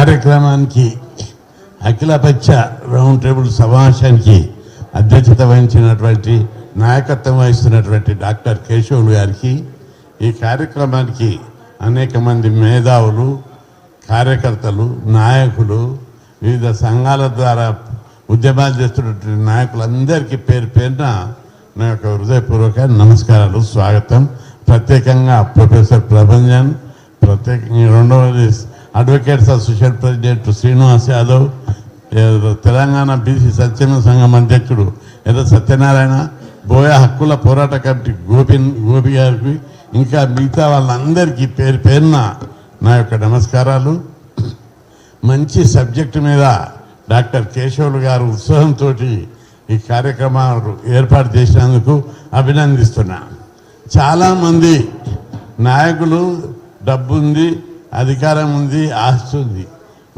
కార్యక్రమానికి అఖిలపక్ష round table సమావేశానికి అధ్యక్షత వహించినటువంటి నాయకత్వం వహిస్తున్నటువంటి డాక్టర్ కేశవులు గారికి, ఈ కార్యక్రమానికి అనేక మంది మేధావులు, కార్యకర్తలు, నాయకులు, వివిధ సంఘాల ద్వారా ఉద్యమాలు చేస్తున్నటువంటి నాయకులందరికీ పేరు పేరున నా యొక్క హృదయపూర్వక నమస్కారాలు, స్వాగతం. ప్రత్యేకంగా ప్రొఫెసర్ ప్రభంజన్, ప్రత్యేకంగా రెండవది advocates association president Srinivas Yadav, Telangana BC సంక్షేమ సంఘం అధ్యక్షుడు ఎర్ర సత్యనారాయణ, బోయా హక్కుల పోరాట కమిటీ గోపి గారికి, ఇంకా మిగతా వాళ్ళందరికీ పేరు పేరున నా యొక్క నమస్కారాలు. మంచి సబ్జెక్టు మీద డాక్టర్ కేశవులు గారు ఉత్సాహంతో ఈ కార్యక్రమాలు ఏర్పాటు చేసినందుకు అభినందిస్తున్నా. చాలామంది నాయకులు డబ్బు ఉంది, అధికారం ఉంది, ఆస్తి ఉంది,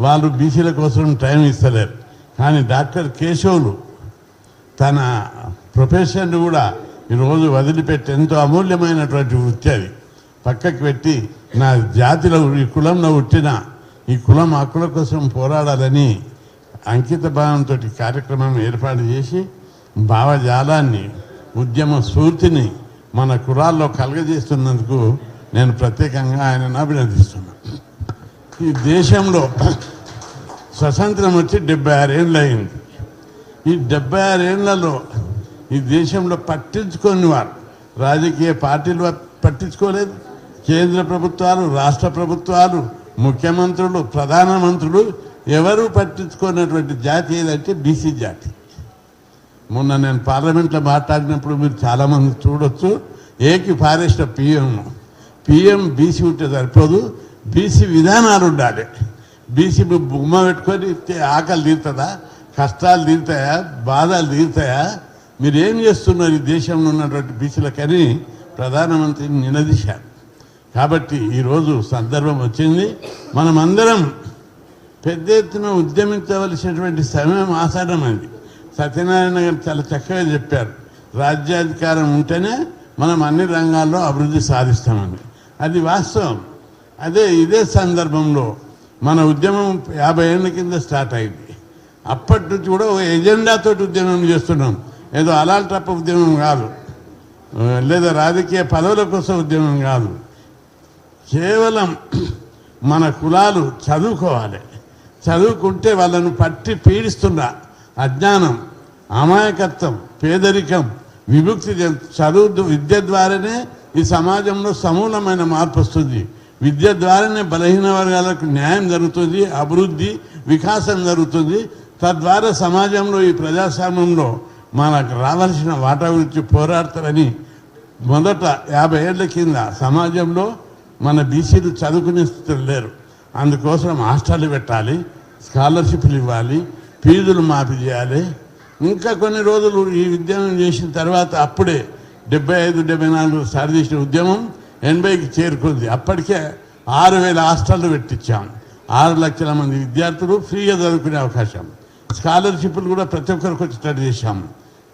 వాళ్ళు బీసీల కోసం టైం ఇస్తలేరు. కానీ డాక్టర్ కేశవులు తన ప్రొఫెషన్ కూడా ఈరోజు వదిలిపెట్టి ఎంతో అమూల్యమైనటువంటి వృత్తి అది పక్కకి పెట్టి, నా జాతిలో ఈ కులంలో పుట్టిన ఈ కులం హక్కుల కోసం పోరాడాలని అంకిత భావంతో కార్యక్రమం ఏర్పాటు చేసి భావజాలాన్ని, ఉద్యమ స్ఫూర్తిని మన కులాల్లో కలగజేస్తున్నందుకు నేను ప్రత్యేకంగా ఆయనను అభినందిస్తున్నాను. ఈ దేశంలో స్వతంత్రం వచ్చి 76 ఏళ్ళు అయింది. ఈ 76 ఏళ్లలో ఈ దేశంలో పట్టించుకొని వారు రాజకీయ పార్టీలు పట్టించుకోలేదు, కేంద్ర ప్రభుత్వాలు, రాష్ట్ర ప్రభుత్వాలు, ముఖ్యమంత్రులు, ప్రధానమంత్రులు ఎవరు పట్టించుకున్నటువంటి జాతి ఏదంటే బీసీ జాతి. మొన్న నేను పార్లమెంట్లో మాట్లాడినప్పుడు మీరు చాలామంది చూడొచ్చు, ఏకి ఫారెస్ట్ పిఎం బీసీ ఉంటే సరిపోదు, బీసీ విధానాలు ఉండాలి. బీసీ బొమ్మ పెట్టుకొని ఆకలి తీరుతుందా, కష్టాలు తీరుతాయా, బాధలు తీరుతాయా, మీరు ఏం చేస్తున్నారు ఈ దేశంలో ఉన్నటువంటి బీసీలకని ప్రధానమంత్రిని నిలదీశారు. కాబట్టి ఈరోజు సందర్భం వచ్చింది, మనమందరం పెద్ద ఎత్తున ఉద్యమించవలసినటువంటి సమయం ఆసన్నమైంది. సత్యనారాయణ గారు చాలా చక్కగా చెప్పారు, రాజ్యాధికారం ఉంటేనే మనం అన్ని రంగాల్లో అభివృద్ధి సాధిస్తామని. అది వాస్తవం. ఇదే సందర్భంలో మన ఉద్యమం 50 ఏళ్ళ కింద స్టార్ట్ అయింది. అప్పటి నుంచి కూడా ఒక ఎజెండాతో ఉద్యమం చేస్తున్నాం. ఏదో అలాంటి తప్ప ఉద్యమం కాదు, లేదా రాజకీయ పదవుల కోసం ఉద్యమం కాదు. కేవలం మన కులాలు చదువుకోవాలి, చదువుకుంటే వాళ్ళను పట్టి పీడిస్తున్న అజ్ఞానం, అమాయకత్వం, పేదరికం, విముక్తి విద్య ద్వారానే ఈ సమాజంలో సమూలమైన మార్పు వస్తుంది. విద్య ద్వారానే బలహీన వర్గాలకు న్యాయం జరుగుతుంది, అభివృద్ధి, వికాసం జరుగుతుంది. తద్వారా సమాజంలో ఈ ప్రజాస్వామ్యంలో మనకు రావాల్సిన వాటా గురించి పోరాడతారని మొదట 50 ఏళ్ల కింద సమాజంలో మన బీసీలు చదువుకునే స్థితులు లేరు. అందుకోసం హాస్టళ్ళు పెట్టాలి, స్కాలర్షిప్లు ఇవ్వాలి, ఫీజులు మాఫీ చేయాలి. ఇంకా కొన్ని రోజులు ఈ ఉద్యమం చేసిన తర్వాత అప్పుడే 75-74 స్టార్ట్ చేసిన ఉద్యమం 80కి చేరుకుంది. అప్పటికే 6000 హాస్టళ్ళు పెట్టించాం. 6 లక్షల మంది విద్యార్థులు ఫ్రీగా చదువుకునే అవకాశం, స్కాలర్షిప్లు కూడా ప్రతి ఒక్కరికి వచ్చేటట్టు చేశాము.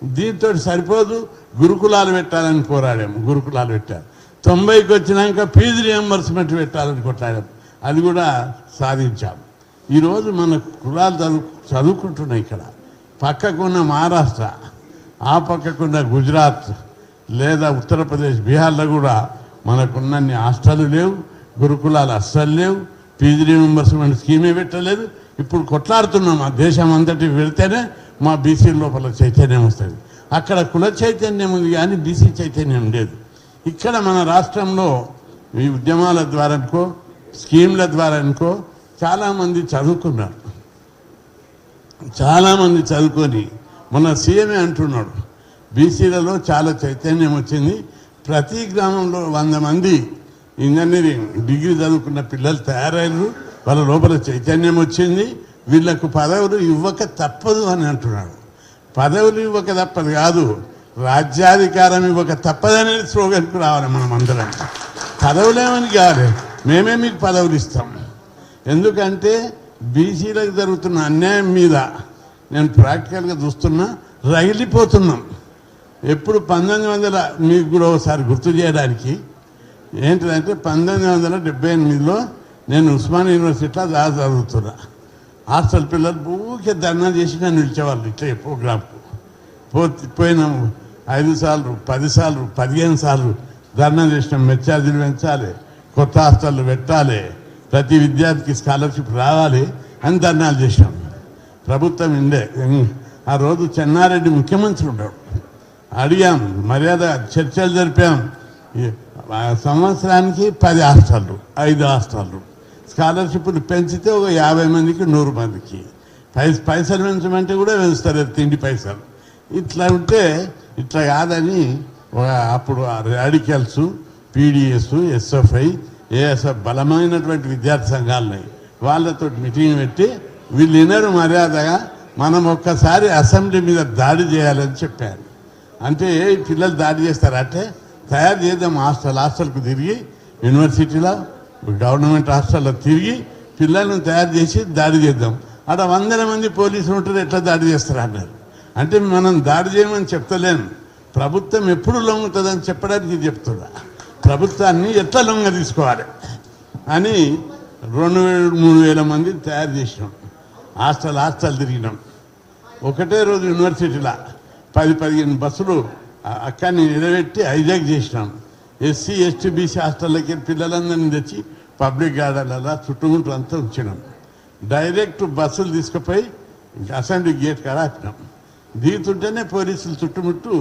దీంతో సరిపోదు, గురుకులాలు పెట్టాలని పోరాడాము, గురుకులాలు పెట్టారు. 90కి వచ్చినాక ఫీజు రియంబర్స్మెంట్ పెట్టాలని కొట్లాడాం, అది కూడా సాధించాం. ఈరోజు మన కులాలు చదువుకుంటున్నాయి. ఇక్కడ పక్కకున్న మహారాష్ట్ర, ఆ పక్కకున్న గుజరాత్ లేదా ఉత్తరప్రదేశ్, బీహార్లో కూడా మనకున్నన్ని హాస్టళ్ళు లేవు, గురుకులాలు అస్సలు లేవు, ఫీజు రియంబర్స్మెంట్ స్కీమే పెట్టలేదు. ఇప్పుడు కొట్లాడుతున్నాం, ఆ దేశం అంతటి వెళితేనే మా బీసీ లోపల చైతన్యం వస్తుంది. అక్కడ కుల చైతన్యం ఉంది కానీ బీసీ చైతన్యం లేదు. ఇక్కడ మన రాష్ట్రంలో ఈ ఉద్యమాల ద్వారానుకో, స్కీమ్ల ద్వారానుకో చాలామంది చదువుకున్నారు. చాలామంది చదువుకొని మన సీఎంఏ అంటున్నాడు, బీసీలలో చాలా చైతన్యం వచ్చింది. ప్రతి గ్రామంలో 100 మంది ఇంజనీరింగ్ డిగ్రీ చదువుకున్న పిల్లలు తయారయ్యారు, వాళ్ళ లోపల చైతన్యం వచ్చింది. వీళ్లకు పదవులు ఇవ్వక తప్పదు అని అంటున్నాడు. పదవులు ఇవ్వక తప్పదు కాదు, రాజ్యాధికారం ఇవ్వక తప్పదనేది స్లోగన్కు రావాలి. మనం అందరం పదవులేమని కాదు, మేమే మీకు పదవులు ఇస్తాం. ఎందుకంటే బీసీలకు జరుగుతున్న అన్యాయం మీద నేను ప్రాక్టికల్గా చూస్తున్నా, రగిలిపోతున్నాం. ఎప్పుడు 1900 మీకు కూడా ఒకసారి గుర్తు చేయడానికి ఏంటిదంటే 1978లో నేను ఉస్మానియా యూనివర్సిటీలో చదువుతున్నా. హాస్టల్ పిల్లలు ఊరికే ధర్నా చేసి నన్ను పిలిచేవాళ్ళు ఇట్లా ప్రోగ్రాంకు. పోయిన 5 సార్లు 10 సార్లు 15 సార్లు ధర్నా చేసినాం. మెచ్చార్జీలు పెంచాలి, కొత్త హాస్టళ్ళు పెట్టాలి, ప్రతి విద్యార్థికి స్కాలర్షిప్ రావాలి అని ధర్నాలు చేసినాం. ప్రభుత్వం ఇండే. ఆ రోజు చెన్నారెడ్డి ముఖ్యమంత్రి ఉన్నాడు. అడిగాం, మర్యాద చర్చలు జరిపాం. సంవత్సరానికి 10 హాస్టళ్ళు 5 హాస్టళ్ళు స్కాలర్షిప్లు పెంచితే ఒక 50 మందికి 100 మందికి పైసలు పెంచమంటే కూడా పెంచుతారు తిండి పైసలు. ఇట్లా ఉంటే ఇట్లా కాదని అప్పుడు రాడికల్స్, పీడిఎస్, ఎస్ఎఫ్ఐ, ఏఎస్ఎఫ్ బలమైనటువంటి విద్యార్థి సంఘాలున్నాయి. వాళ్ళతో మీటింగ్ పెట్టి వీళ్ళు వినరు మర్యాదగా మనం ఒక్కసారి అసెంబ్లీ మీద దాడి చేయాలని చెప్పారు. అంటే పిల్లలు దాడి చేస్తారు అంటే తయారు చేద్దాం. హాస్టల్కు తిరిగి యూనివర్సిటీలో గవర్నమెంట్ హాస్టల్లో తిరిగి పిల్లలను తయారు చేసి దాడి చేద్దాం. అక్కడ 100 మంది పోలీసులు ఉంటారు, ఎట్లా దాడి చేస్తారు అన్నారు. అంటే మనం దాడి చేయమని చెప్తలేను, ప్రభుత్వం ఎప్పుడు లొంగుతుందని చెప్పడానికి చెప్తున్నా. ప్రభుత్వాన్ని ఎట్లా లొంగ తీసుకోవాలి అని 2,000-3,000 మంది తయారు చేసినాం. హాస్టల్ తిరిగినాం. ఒకటే రోజు యూనివర్సిటీలో 10-15 బస్సులు అక్కడిని నిలబెట్టి హైజాక్ చేసినాం. ఎస్సీ ఎస్టీ బీసీ హాస్టల్లోకి పిల్లలందరినీ తెచ్చి పబ్లిక్ గార్డెన్లలో చుట్టుముట్టు అంతా ఉంచినాం. డైరెక్ట్ బస్సులు తీసుకుపోయి అసెంబ్లీ గేట్ కాడ ఆపినాం. దిగుతుంటేనే పోలీసులు చుట్టుముట్టు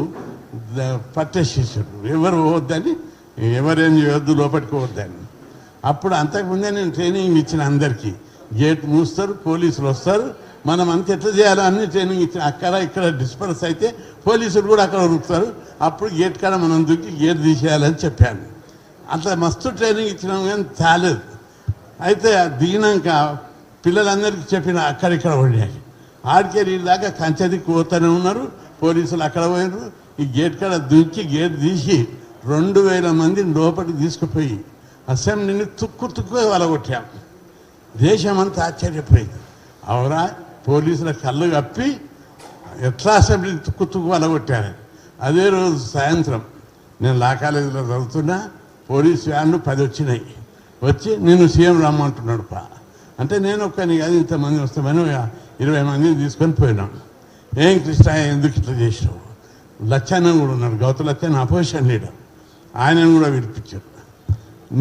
పట్టేసేసారు. ఎవరు పోవద్దని, ఎవరేం చేయొద్దు, లోపలికి పోవద్దని. అప్పుడు అంతకుముందే నేను ట్రైనింగ్ ఇచ్చిన అందరికీ. గేట్ మూస్తారు, పోలీసులు వస్తారు, మనం అంత ఎట్లా చేయాలో అన్ని ట్రైనింగ్ ఇచ్చిన. అక్కడ ఇక్కడ డిస్పర్స్ అయితే పోలీసులు కూడా అక్కడ ఉరుకుతారు. అప్పుడు గేట్ కాడ మనం దూకి గేట్ తీసేయాలని చెప్పాను. అట్లా మస్తు ట్రైనింగ్ ఇచ్చినాం కానీ చాలేదు. అయితే దిగినాక పిల్లలందరికీ చెప్పిన అక్కడిక్కడ పడినాయి. ఆడికెళ్ళి దాకా కంచెదికి పోతూనే ఉన్నారు, పోలీసులు అక్కడ పోయినారు. ఈ గేట్ కాడ దూకి గేట్ తీసి 2,000 మందిని లోపలికి తీసుకుపోయి అసెంబ్లీని తుక్కు వలగొట్టాం. దేశమంతా ఆశ్చర్యపోయింది. అవురా, పోలీసుల కళ్ళు కప్పి ఎట్లా అసెంబ్లీని తుక్కు వలగొట్టాను. అదే రోజు సాయంత్రం నేను లా కాలేజీలో చదువుతున్నా. పోలీసు వ్యాన్లు 10 వచ్చినాయి. వచ్చి నేను సీఎం రమ్మంటున్నాడు అంటే నేను ఒక్కని కాదు, ఇంతమంది వస్తామని 20 మందిని తీసుకొని పోయినాం. ఏం కృష్ణ ఎందుకు ఇట్లా చేసినావు? లచ్చన్న కూడా ఉన్నాడు, గౌతు లచ్చన్న అపోజిషన్ లీడర్, ఆయనను కూడా విడిపించారు.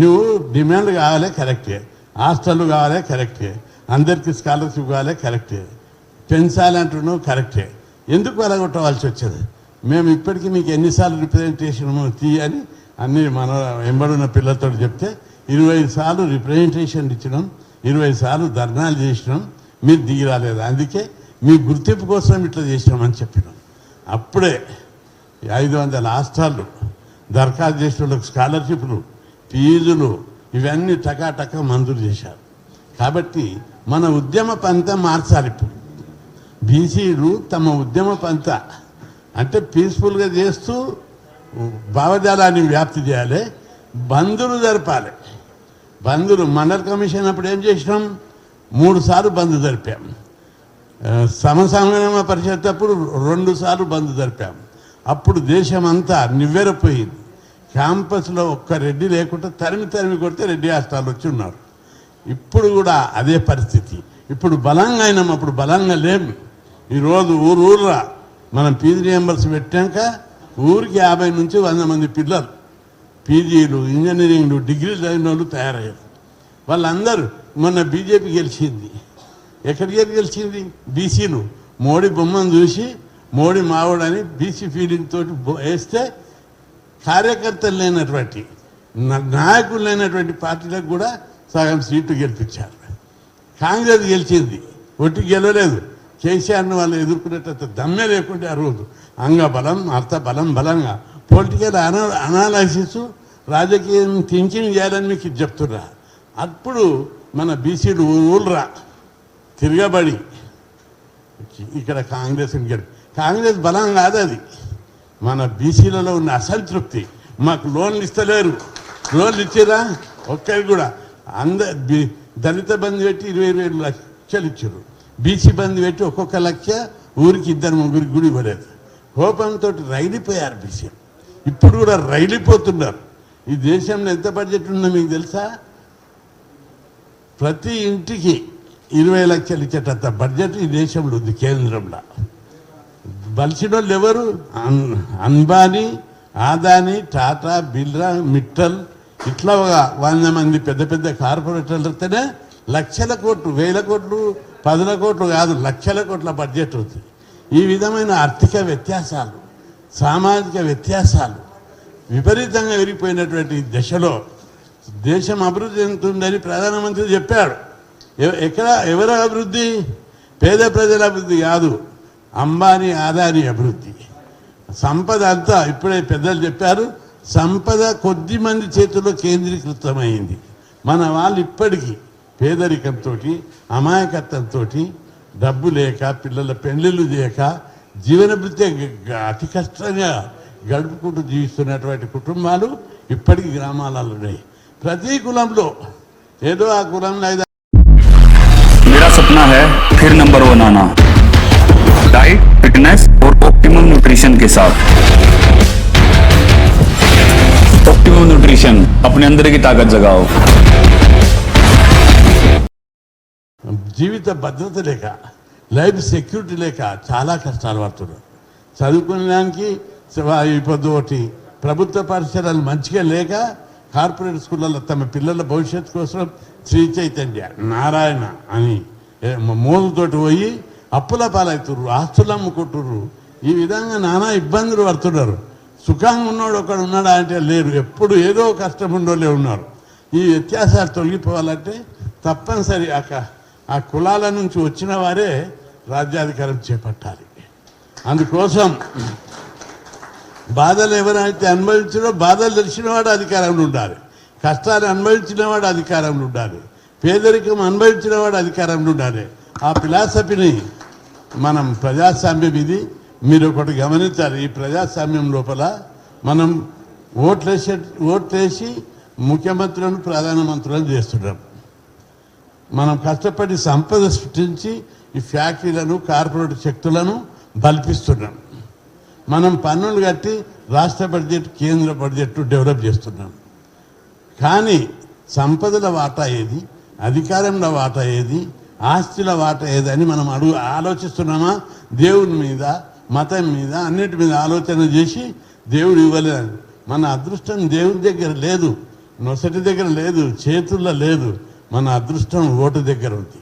నువ్వు డిమాండ్ కావాలే కరెక్టే, హాస్టల్ కావాలే కరెక్టే, అందరికీ స్కాలర్షిప్ కావాలే కరెక్టే, పెంచాలంటున్నావు కరెక్టే, ఎందుకు వెళ్ళగొట్టవలసి వచ్చేది? మేము ఇప్పటికీ మీకు ఎన్నిసార్లు రిప్రజెంటేషన్ తీయని అన్ని మన వెంబడున్న పిల్లలతో చెప్తే 20 సార్లు రిప్రజెంటేషన్ ఇచ్చినాం, 20 సార్లు ధర్నాలు చేసినాం, మీరు దిగి రాలేదు. అందుకే మీ గుర్తింపు కోసం ఇట్లా చేసినామని చెప్పినాం. అప్పుడే 500 హాస్టళ్ళు దరఖాస్తు చేసిన వాళ్ళకి స్కాలర్షిప్లు, ఫీజులు ఇవన్నీ టకా మంజూరు చేశారు. కాబట్టి మన ఉద్యమ పంత మార్చాలి. ఇప్పుడు బీసీలు తమ ఉద్యమ పంత అంటే పీస్ఫుల్గా చేస్తూ భావజాలాన్ని వ్యాప్తి చేయాలి, బంధులు జరపాలి. బంధులు మండల కమిషన్ అప్పుడు ఏం చేసినాం? 3 సార్లు బంధు జరిపాం. సమసంగ్రామ పరిషత్ అప్పుడు 2 సార్లు బంధు జరిపాం. అప్పుడు దేశం అంతా నివ్వెరపోయింది. క్యాంపస్లో ఒక్క రెడ్డి లేకుండా తరిమి కొడితే రెడ్డి హాస్టల్ వచ్చి ఉన్నారు. ఇప్పుడు కూడా అదే పరిస్థితి. ఇప్పుడు బలంగా అయినాం, అప్పుడు బలంగా లేము. ఈరోజు ఊర్రా మనం పీజీ నెంబర్స్ పెట్టాక ఊరికి 50 నుంచి 100 మంది పిల్లలు పీజీలు, ఇంజనీరింగ్లు, డిగ్రీలు చదివిన వాళ్ళు తయారయ్యారు. వాళ్ళందరూ మొన్న బీజేపీ గెలిచింది. ఎక్కడికి గెలిచింది? బీసీలు మోడీ బొమ్మను చూసి మోడీ మావోడని బీసీ ఫీలింగ్ తోటి వేస్తే కార్యకర్తలు లేనటువంటి నాయకులు లేనటువంటి పార్టీలకు కూడా సగం సీట్లు గెలిపించారు. కాంగ్రెస్ గెలిచింది, ఒట్టి గెలవలేదు. కేసీఆర్ని వాళ్ళు ఎదుర్కొనేటంత దమ్మే లేకుంటే ఆ రోజు అంగబలం, బలంగా పొలిటికల్ అనాలసిస్, రాజకీయం థింకింగ్ చేయాలని మీకు చెప్తున్నా. అప్పుడు మన బీసీలు ఊళ్ళరా తిరగబడి ఇక్కడ కాంగ్రెస్ బలం కాదు, అది మన బీసీలలో ఉన్న అసంతృప్తి. మాకు లోన్లు ఇస్తలేరు, లోన్లు ఇచ్చారా ఒక్కరికి కూడా? దళిత బంధు పెట్టి 20,000 లక్షలు ఇచ్చారు. బీసీ బంధు పెట్టి ఒక్కొక్క లక్ష ఊరికి 2-3 కూడా ఇవ్వలేదు. కోపంతో రైలిపోయారు బీసీ. ఇప్పుడు కూడా రైలిపోతున్నారు. ఈ దేశంలో ఎంత బడ్జెట్ ఉందో మీకు తెలుసా? ప్రతి ఇంటికి 20 లక్షలు ఇచ్చేటంత బడ్జెట్ ఈ దేశంలో ఉంది కేంద్రంలో. బలిసిన వాళ్ళు ఎవరు? అంబానీ, ఆదాని, టాటా, బిర్లా, మిట్టల్ ఇట్లా ఒక 100 మంది పెద్ద పెద్ద కార్పొరేటర్లతోనే లక్షల కోట్లు, వేల కోట్లు, 10 కోట్లు కాదు, లక్షల కోట్ల బడ్జెట్ ఉంది. ఈ విధమైన ఆర్థిక వ్యత్యాసాలు, సామాజిక వ్యత్యాసాలు విపరీతంగా విరిగిపోయినటువంటి దశలో దేశం అభివృద్ధి చెందుతుందని ప్రధానమంత్రి చెప్పాడు. ఎవరి అభివృద్ధి? పేద ప్రజల అభివృద్ధి కాదు, అంబానీ, ఆదాని అభివృద్ధి. సంపద అంతా ఇప్పుడే పెద్దలు చెప్పారు, సంపద కొద్ది మంది చేతుల్లో కేంద్రీకృతమైంది. మన వాళ్ళు ఇప్పటికీ పేదరికంతో, అమాయకత్వంతో, డబ్బు లేక, పిల్లల పెళ్లిళ్ళు చేయక, జీవన వృత్తి అతి కష్టంగా గడుపుకుంటూ జీవిస్తున్నటువంటి కుటుంబాలు ఇప్పటికీ గ్రామాలలో ఉన్నాయి. ప్రతి కులంలో ఏదో ఆ కులంలో मेरा सपना है फिर नंबर 1 आना, डाइट, फिटनेस और ऑप्टिमम न्यूट्रिशन के साथ। ऑप्टिमम न्यूट्रिशन, अपने अंदर की ताकत जगाओ। జీవిత భద్రత లేక, లైఫ్ సెక్యూరిటీ లేక చాలా కష్టాలు పడుతున్నారు. చదువుకునేదానికి ఇప్పుడు ఒకటి ప్రభుత్వ పాఠశాలలు మంచిగా లేక కార్పొరేట్ స్కూళ్ళల్లో తమ పిల్లల భవిష్యత్తు కోసం శ్రీ చైతన్య, నారాయణ అని మోదుతోటి పోయి అప్పుల పాలవుతుర్రు, ఆస్తులు అమ్ముకుంటుర్రు. ఈ విధంగా నానా ఇబ్బందులు పడుతున్నారు. సుఖంగా ఉన్నాడు ఒకడు ఉన్నాడా అంటే లేరు, ఎప్పుడు ఏదో కష్టం ఉండోలే ఉన్నారు. ఈ వ్యత్యాసాలు తొలగిపోవాలంటే తప్పనిసరి ఆ కులాల నుంచి వచ్చిన వారే రాజ్యాధికారం చేపట్టాలి. అందుకోసం బాధలు ఎవరైతే అనుభవించినో, బాధలు తెలిసిన వాడు అధికారంలో ఉండాలి, కష్టాలు అనుభవించిన వాడు అధికారంలో ఉండాలి, పేదరికం అనుభవించిన వాడు అధికారంలో ఉండాలి. ఆ ఫిలాసఫీని మనం ప్రజాస్వామ్యం ఇది మీరు ఒకటి గమనించాలి. ఈ ప్రజాస్వామ్యం లోపల మనం ఓట్లేసి ముఖ్యమంత్రులను, ప్రధానమంత్రులను చేస్తున్నాం. మనం కష్టపడి సంపద సృష్టించి ఈ ఫ్యాక్టరీలను, కార్పొరేట్ శక్తులను బల్పిస్తున్నాం. మనం పన్నులు కట్టి రాష్ట్ర బడ్జెట్, కేంద్ర బడ్జెట్ డెవలప్ చేస్తున్నాం. కానీ సంపదల వాటా ఏది, అధికారంలో వాటా ఏది, ఆస్తుల వాటా ఏది అని మనం ఆలోచిస్తున్నామా? దేవుని మీద, మతం మీద, అన్నిటి మీద ఆలోచన చేసి దేవుడు ఇవ్వలేదు. మన అదృష్టం దేవుని దగ్గర లేదు, నొసటి దగ్గర లేదు, చేతుల్లో లేదు. మన అదృష్టం ఓటు దగ్గర ఉంది.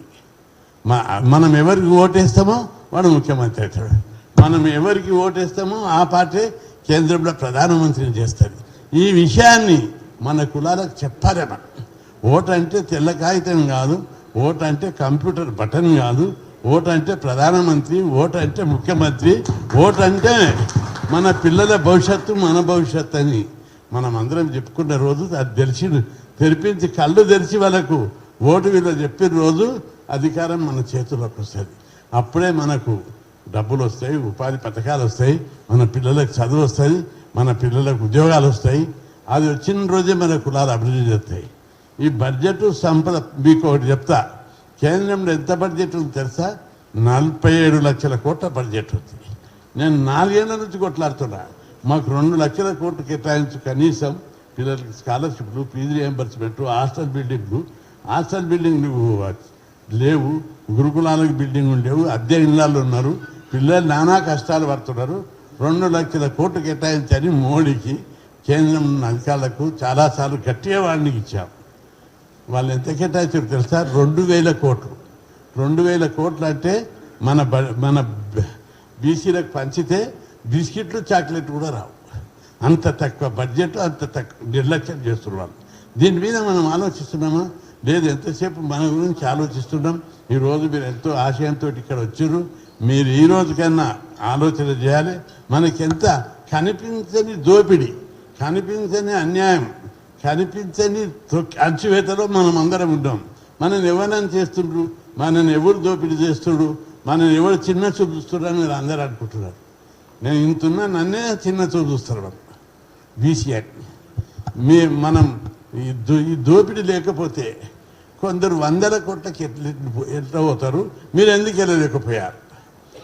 మనం ఎవరికి ఓటేస్తామో వాడు ముఖ్యమంత్రి అవుతాడు. మనం ఎవరికి ఓటేస్తామో ఆ పార్టీ కేంద్రంలో ప్రధానమంత్రిని చేస్తుంది. ఈ విషయాన్ని మన కులాలకు చెప్పాలి. మనం ఓటు అంటే తెల్ల కాగితం కాదు, ఓటు అంటే కంప్యూటర్ బటన్ కాదు, ఓటు అంటే ప్రధానమంత్రి, ఓటు అంటే ముఖ్యమంత్రి, ఓటు అంటే మన పిల్లల భవిష్యత్తు, మన భవిష్యత్తు అని మనం అందరం చెప్పుకున్న రోజు, అది తెరిపించి కళ్ళు తెరిచి వాళ్ళకు ఓటు విలువ చెప్పిన రోజు అధికారం మన చేతుల్లోకి వస్తుంది. అప్పుడే మనకు డబ్బులు వస్తాయి, ఉపాధి పథకాలు వస్తాయి, మన పిల్లలకు చదువు వస్తుంది, మన పిల్లలకు ఉద్యోగాలు వస్తాయి. అది వచ్చిన రోజే మన కులాలు అభివృద్ధి చేస్తాయి. ఈ బడ్జెట్ సంపద మీకు ఒకటి చెప్తా. కేంద్రంలో ఎంత బడ్జెట్ ఉంది తెలుసా? 47 లక్షల కోట్ల బడ్జెట్ ఉంది. నేను 4 ఏళ్ల నుంచి కొట్లాడుతున్నా. మాకు 2 లక్షల కోట్లు కేటాయించు, కనీసం పిల్లలకి స్కాలర్షిప్లు, ఫీజు రియంబర్స్మెంట్, హాస్టల్ బిల్డింగ్లు లేవు, గురుకులాలకు బిల్డింగ్ లేవు, అద్దె ఇళ్ళల్లో ఉన్నారు, పిల్లలు నానా కష్టాలు పడుతున్నారు. 2 లక్షల కోట్లు కేటాయించని మోడీకి, కేంద్రం అధికారులకు చాలాసార్లు గట్టిగా వాడికి ఇచ్చాం. వాళ్ళు ఎంత కేటాయించారు తెలుసా? 2000 కోట్లు. 2000 కోట్లు అంటే మన బీసీలకు పంచితే బిస్కెట్లు, చాక్లెట్ కూడా రావు. అంత తక్కువ బడ్జెట్, అంత తక్కువ నిర్లక్ష్యం చేస్తున్నారు. దీని మీద మనం ఆలోచిస్తున్నామా? లేదు. ఎంతసేపు మన గురించి ఆలోచిస్తున్నాం. ఈరోజు మీరు ఎంతో ఆశయంతో ఇక్కడ వచ్చారు. మీరు ఈ రోజుకన్నా ఆలోచన చేయాలి. మనకెంత కనిపించని దోపిడీ, కనిపించని అన్యాయం, కనిపించని అణచివేతలో మనం అందరం ఉంటాం. మనని ఎవరైనా చేస్తుండ్రు, మనని ఎవరు దోపిడీ చేస్తుడు, మనని ఎవరు చిన్న చూపు చూస్తున్నారు అని మీరు అందరూ అనుకుంటున్నారు. నేను ఇంతున్నా నన్నే చిన్న చూపు చూస్తారు బీసీ మనం ఈ దోపిడీ లేకపోతే కొందరు 100 కోట్లకి ఎట్లా పోతారు, మీరు ఎందుకు వెళ్ళలేకపోయారు?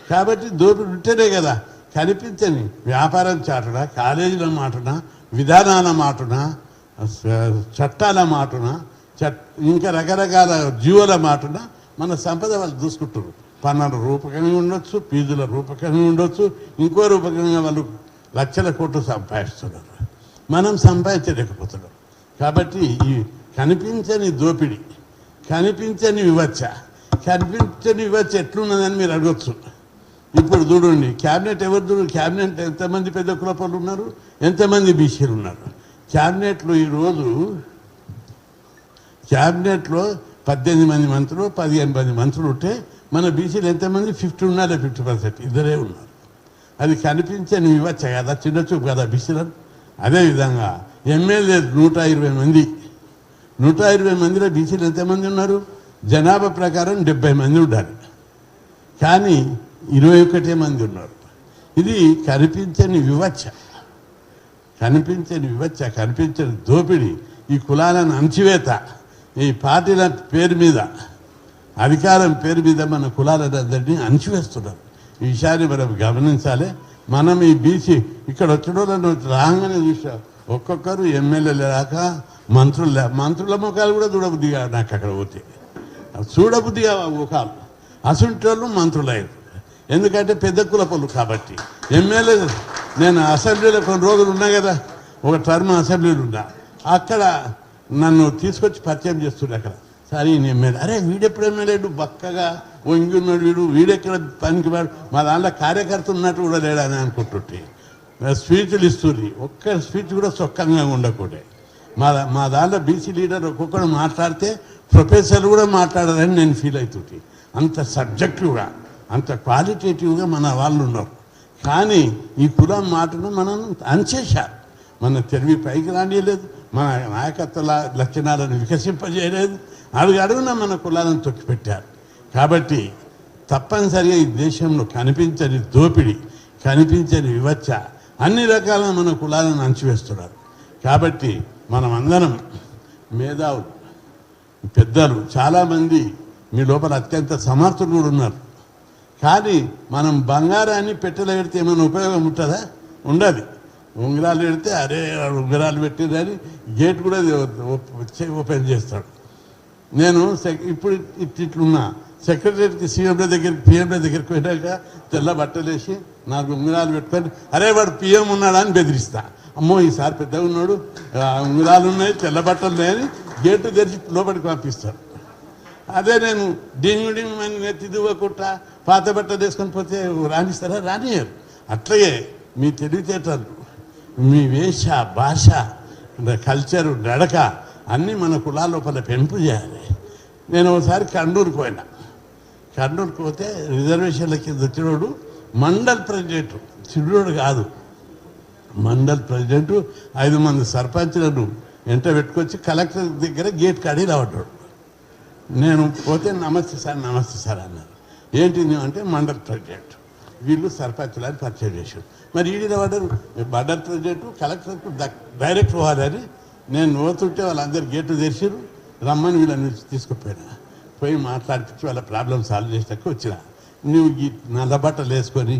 కాబట్టి దోపిడీ ఉంటేనే కదా కనిపించని వ్యాపారం చాటున, కాలేజీల మాటున, విధానాల మాటున, చట్టాల మాటున ఇంకా రకరకాల జీవుల మాటన మన సంపద వాళ్ళు చూసుకుంటారు. పన్నుల రూపకంగా ఉండొచ్చు, ఫీజుల రూపకంగా ఉండొచ్చు, ఇంకో రూపకంగా వాళ్ళు లక్షల కోట్లు సంపాదిస్తున్నారు. మనం సంపాదించలేకపోతున్నాం. కాబట్టి ఈ కనిపించని దోపిడీ, కనిపించని వివక్ష ఎట్లున్నదని మీరు అడగచ్చు. ఇప్పుడు చూడండి, క్యాబినెట్ ఎవరు చూడండి, క్యాబినెట్ ఎంతమంది పెద్ద కులపలు ఉన్నారు, ఎంతమంది బీసీలు ఉన్నారు. క్యాబినెట్లో ఈరోజు క్యాబినెట్లో 18 మంది మంత్రులు, 15 మంది మంత్రులు ఉంటే మన బీసీలు ఎంతమంది 50 ఉన్నారా, 50%, ఇద్దరే ఉన్నారు. అది కనిపించని వివచ్చ కదా, చిన్న చూపు కదా బీసీలను. అదేవిధంగా ఎమ్మెల్యే 120 మంది, 120 మందిలో బీసీలు ఎంతమంది ఉన్నారు, జనాభా ప్రకారం 70 మంది ఉండాలి, కానీ 21 మంది ఉన్నారు. ఇది కనిపించని వివచ్చ, కనిపించని దోపిడీ, ఈ కులాలను అణచివేత, ఈ పార్టీల పేరు మీద, అధికారం పేరు మీద మన కులాలందరినీ అణచివేస్తున్నారు. ఈ విషయాన్ని మనం గమనించాలి. మనం ఈ బీసీ ఇక్కడ వచ్చిన రాగానే చూసా, ఒక్కొక్కరు ఎమ్మెల్యేలు రాక మంత్రుల ముఖాలు కూడా చూడబుద్దిగా, నాకు అక్కడ పోతే చూడబుద్దిగా ముఖాలు అసంటి వాళ్ళు మంత్రులయ్యారు. ఎందుకంటే పెద్ద కులపలు కాబట్టి. ఎమ్మెల్యే నేను అసెంబ్లీలో కొన్ని రోజులు ఉన్నా కదా, ఒక టర్మ్ అసెంబ్లీలో ఉన్నా, అక్కడ నన్ను తీసుకొచ్చి పరిచయం చేస్తుండే. అక్కడ సరే ఈయన ఎమ్మెల్యే, అరే వీడెప్పుడు ఎమ్మెల్యేడు, బక్కగా వంగి ఉన్నాడు, వీడెక్కడ పనికి మా దాంట్లో కార్యకర్త ఉన్నట్టు కూడా లేడని అనుకుంటుంటే స్పీచ్లు ఇస్తుంది. ఒక్క స్పీచ్ కూడా సొక్కంగా ఉండకూడదు. మా దాంట్లో బీసీ లీడర్ ఒక్కొక్కరు మాట్లాడితే ప్రొఫెసర్ కూడా మాట్లాడారని నేను ఫీల్ అవుతుంది. అంత సబ్జెక్టివ్గా, అంత క్వాలిటేటివ్గా మన వాళ్ళు ఉన్నారు. కానీ ఈ కులం మాటను మనం అంచేశారు. మన తెలివి పైకి రానియలేదు, మన నాయకత్వ లక్షణాలను వికసింపజేయలేదు, అడుగున మన కులాలను తొక్కిపెట్టారు. కాబట్టి తప్పనిసరిగా ఈ దేశంలో కనిపించని దోపిడీ, కనిపించని వివక్ష, అన్ని రకాల మన కులాలను అణచివేస్తున్నారు. కాబట్టి మనం అందరం మేధావులు, పెద్దలు, చాలామంది మీ లోపల అత్యంత సమర్థులు కూడా ఉన్నారు. కానీ మనం బంగారాన్ని పెట్టెలో పెడితే ఏమైనా ఉపయోగం ఉంటుందా? ఉండదు. ఉంగరాలు పెడితే అరే ఉంగరాలు పెట్టిందని గేట్ కూడా ఓపెన్ చేస్తాడు. నేను ఇప్పుడు ఇట్లున్నా సెక్రటరీకి పిఎంల దగ్గరికి పోయినాక తెల్ల బట్టలు వేసి 4 ఉంగరాలు పెట్టుకొని అరే వాడు పిఎం ఉన్నాడా అని బెదిరిస్తా. అమ్మో ఈసారి పెద్దగా ఉన్నాడు, ఉంగరాలు ఉన్నాయి, తెల్ల బట్టలు ఉన్నాయని గేటు తెరిచి లోపలికి పంపిస్తాడు. అదే నేను డింగు అని నెత్తి దువ్వకుట్ట పాత బట్టలు వేసుకొని పోతే రాణిస్తారా? రానియరు. అట్లాగే మీ తెలివితేటలు, మీ వేష, భాష, కల్చరు, నడక అన్నీ మన కులాల లోపల పెంపు చేయాలి. నేను ఒకసారి కర్నూలుకి పోయినా. కర్నూలుకి పోతే రిజర్వేషన్ల కింద వచ్చినోడు మండల్ ప్రెసిడెంట్, చిరుడు కాదు, మండల్ ప్రెసిడెంట్ 5 మంది సర్పంచ్లను వెంట పెట్టుకొచ్చి కలెక్టర్ దగ్గర గేట్ కాడి రావడ్డాడు. నేను పోతే నమస్తే సార్ అన్నారు. ఏంటి అంటే మండల్ ప్రెసిడెంట్, వీళ్ళు సర్పంచ్లు అని పరిచయం చేశారు. మరి ఈడిన వాడు మండల్ ప్రెసిడెంట్ కలెక్టర్కు డైరెక్ట్ పోవాలని నేను పోతుంటే వాళ్ళందరూ గేట్లు తెరిచారు. రమ్మని వీళ్ళని తీసుకుపోయినా, పోయి మాట్లాడిపించి వాళ్ళ ప్రాబ్లం సాల్వ్ చేసినాక వచ్చిన. నువ్వు ఈ నల్ల బట్టలు వేసుకొని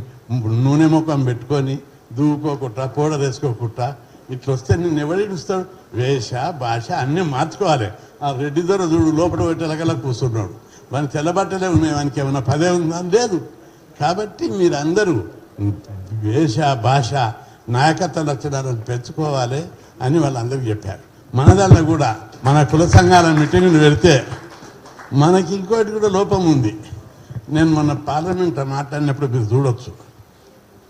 నూనె ముఖం పెట్టుకొని దువ్వుకోకుండా పౌడర్ వేసుకోకుండా ఇట్లా వస్తే నేను ఎవడిస్తాడు? వేష, భాష అన్నీ మార్చుకోవాలి. ఆ రెడ్డి దొర చూడు లోపల పెట్టేలాగలా కూర్చున్నాడు, వాని తెల్లబట్టలే ఉన్నాయి, వానికి ఏమైనా పదే ఉందా? లేదు. కాబట్టి మీరందరూ వేష, భాష, నాయకత్వ లక్షణాలను పెంచుకోవాలి అని వాళ్ళందరికీ చెప్పారు. మన దాంట్లో కూడా మన కుల సంఘాల మీటింగ్లు పెడితే మనకి ఇంకోటి కూడా లోపం ఉంది. నేను మొన్న పార్లమెంట్లో మాట్లాడినప్పుడు మీరు చూడొచ్చు,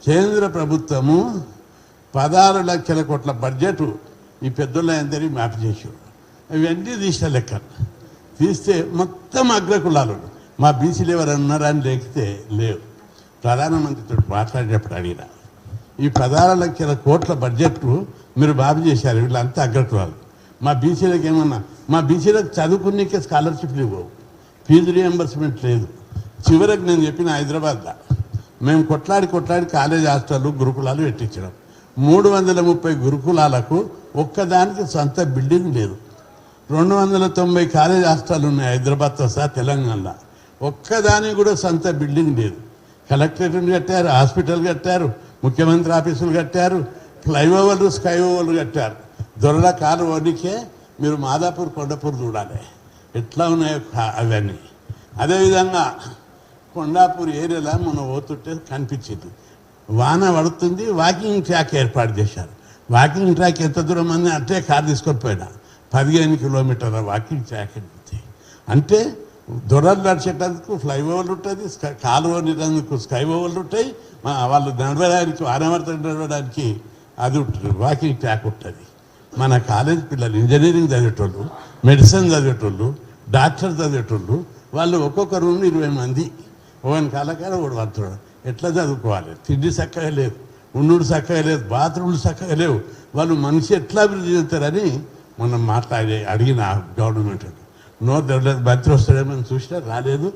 కేంద్ర ప్రభుత్వము 16 లక్షల కోట్ల బడ్జెట్ ఈ పెద్దోళ్ళందరికీ మ్యాప్ చేసాడు. ఇవన్నీ తీసిన లెక్క తీస్తే మొత్తం అగ్రకులాలు, మా బీసీలు ఎవరైనా ఉన్నారా అని లేకపోతే లేవు. ప్రధానమంత్రితో మాట్లాడేటప్పుడు అడిగిన ఈ 16 లక్షల కోట్ల బడ్జెట్ మీరు బాబు చేశారు, వీళ్ళంతా అగ్రకులాలు. మా బీసీలకు ఏమన్నా, మా బీసీలకు చదువుకునేకే స్కాలర్షిప్లు ఇవ్వవు, ఫీజు రియంబర్స్మెంట్ లేదు. చివరికి నేను చెప్పిన హైదరాబాద్లో మేము కొట్లాడి కాలేజ్ హాస్టళ్ళు, గురుకులాలు పెట్టించినాం. 330 గురుకులాలకు ఒక్కదానికి సొంత బిల్డింగ్ లేదు. 290 కాలేజ్ హాస్టళ్ళు ఉన్నాయి హైదరాబాద్తో సహా తెలంగాణలో, ఒక్కదానికి కూడా సొంత బిల్డింగ్ లేదు. కలెక్టరేట్ కట్టారు, హాస్పిటల్ కట్టారు, ముఖ్యమంత్రి ఆఫీసులు కట్టారు, ఫ్లైఓవర్లు, స్కై ఓవర్లు కట్టారు. దొరల కాలు వడికే మీరు మాదాపూర్ కొండపూర్ చూడాలి ఎట్లా ఉన్నాయో అవన్నీ. అదేవిధంగా కొండాపూర్ ఏరియాలో మనం పోతుంటే కనిపించింది, వాన పడుతుంది, వాకింగ్ ట్రాక్ ఏర్పాటు చేశారు. వాకింగ్ ట్రాక్ ఎంత దూరం అంది అంటే కారు తీసుకొని పోయినా 15 కిలోమీటర్ల వాకింగ్ ట్రాక్ అంటే దొరలు నడిచేటందుకు ఫ్లైఓవర్లు ఉంటుంది, కాలువ నీటందుకు స్కై ఓవర్లు ఉంటాయి, వాళ్ళు నడవడానికి వానవర్తం నడవడానికి అది ఉంటుంది, వాకింగ్ ట్రాక్ ఉంటుంది. మన కాలేజ్ పిల్లలు ఇంజనీరింగ్ చదివేటోళ్ళు, మెడిసిన్ చదివేటోళ్ళు, డాక్టర్ చదివేటోళ్ళు వాళ్ళు ఒక్కొక్క రూమ్ 20 మంది, ఒకని కాలకాల ఒకడు పడుతున్నాడు. ఎట్లా చదువుకోవాలి? తిండి చక్కగా లేదు, ఉండు చక్కగా లేదు, బాత్రూమ్లు చక్కగా లేవు. వాళ్ళు మనిషి ఎట్లా అభివృద్ధి చెందుతారని మనం అడిగిన గవర్నమెంట్ నోరు తెరలేదు. మంత్రి వస్తాడేమని చూసినా రాలేదు.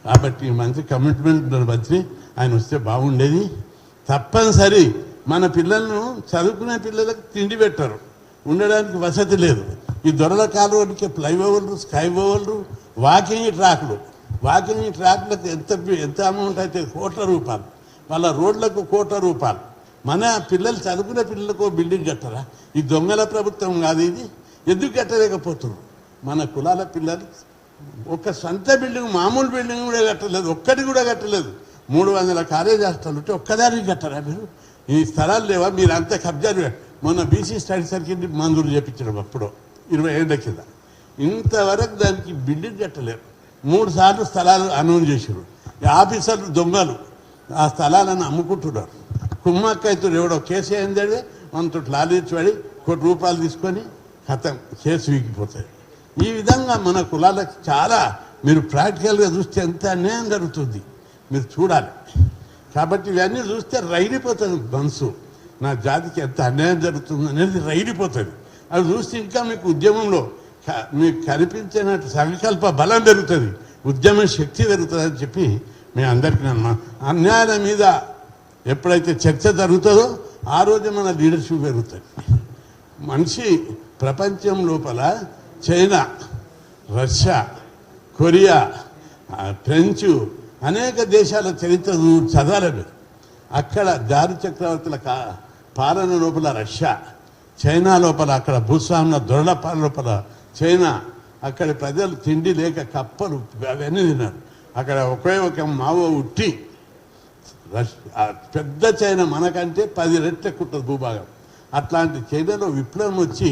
కాబట్టి మంత్రి కమిట్మెంట్ ఉన్న మంత్రి, ఆయన వస్తే బాగుండేది. తప్పనిసరి మన పిల్లలను చదువుకునే పిల్లలకు తిండి పెట్టరు, ఉండడానికి వసతి లేదు. ఈ దొరల కాలువకి ఫ్లైఓవర్లు, స్కై ఓవర్లు, వాకింగ్ ట్రాక్లకు ఎంత అమౌంట్ అయితే కోట్ల రూపాయలు, వాళ్ళ రోడ్లకు కోట్ల రూపాయలు. మన పిల్లలు చదువుకునే పిల్లలకు బిల్డింగ్ కట్టరా? ఈ దొంగల ప్రభుత్వం కాదు ఇది. ఎందుకు కట్టలేకపోతున్నారు? మన కులాల పిల్లలు ఒక సొంత బిల్డింగ్, మామూలు బిల్డింగ్ కూడా కట్టలేదు, ఒక్కటి కూడా కట్టలేదు. 300 కాలేజ్ హాస్టల్ ఉంటే ఒక్కదానికి కట్టరా మీరు? ఈ స్థలాలు లేవా? మీరు అంతా కబ్జాలు. మొన్న బీసీ స్టడీ సర్కిల్ మంజూరు చేయించడం అప్పుడు 20 ఏళ్ళ కింద, ఇంతవరకు దానికి బిల్డింగ్ కట్టలేరు. 3 సార్లు స్థలాలు అనౌన్స్ చేశారు. ఆఫీసర్లు దొంగలు ఆ స్థలాలను అమ్ముకుంటున్నారు. కుమ్మక్కైతుడు ఎవడో కేసు అయిందే మనతో లాలించబడి కోటి రూపాయలు తీసుకొని కథం కేసు వీగిపోతుంది. ఈ విధంగా మన కులాలకు చాలా మీరు ప్రాక్టికల్గా చూస్తే ఎంత అన్యాయం జరుగుతుంది మీరు చూడాలి. కాబట్టి ఇవన్నీ చూస్తే రైడిపోతుంది మనసు. నా జాతికి ఎంత అన్యాయం జరుగుతుంది అనేది రైడిపోతుంది. అవి చూస్తే ఇంకా మీకు ఉద్యమంలో మీకు కనిపించినట్టు సంకల్ప బలం పెరుగుతుంది, ఉద్యమ శక్తి పెరుగుతుంది అని చెప్పి మేము అందరికీ అన్యాయాల మీద ఎప్పుడైతే చర్చ జరుగుతుందో ఆ రోజు మన లీడర్షిప్ పెరుగుతుంది. మనిషి ప్రపంచం లోపల చైనా, రష్యా, కొరియా, ఫ్రెంచ్ అనేక దేశాల చరిత్ర చదవాలి. అక్కడ దారి చక్రవర్తుల పాలన లోపల రష్యా, చైనా లోపల అక్కడ భూస్వాముల దొరల పాలన లోపల చైనా, అక్కడ ప్రజలు తిండి లేక కప్పలు అవన్నీ తిన్నారు. అక్కడ ఒకే ఒక మావో ఉట్టి పెద్ద చైనా మనకంటే 10 రెట్లు ఎక్కువ ఉంటుంది భూభాగం. అట్లాంటి చైనాలో విప్లవం వచ్చి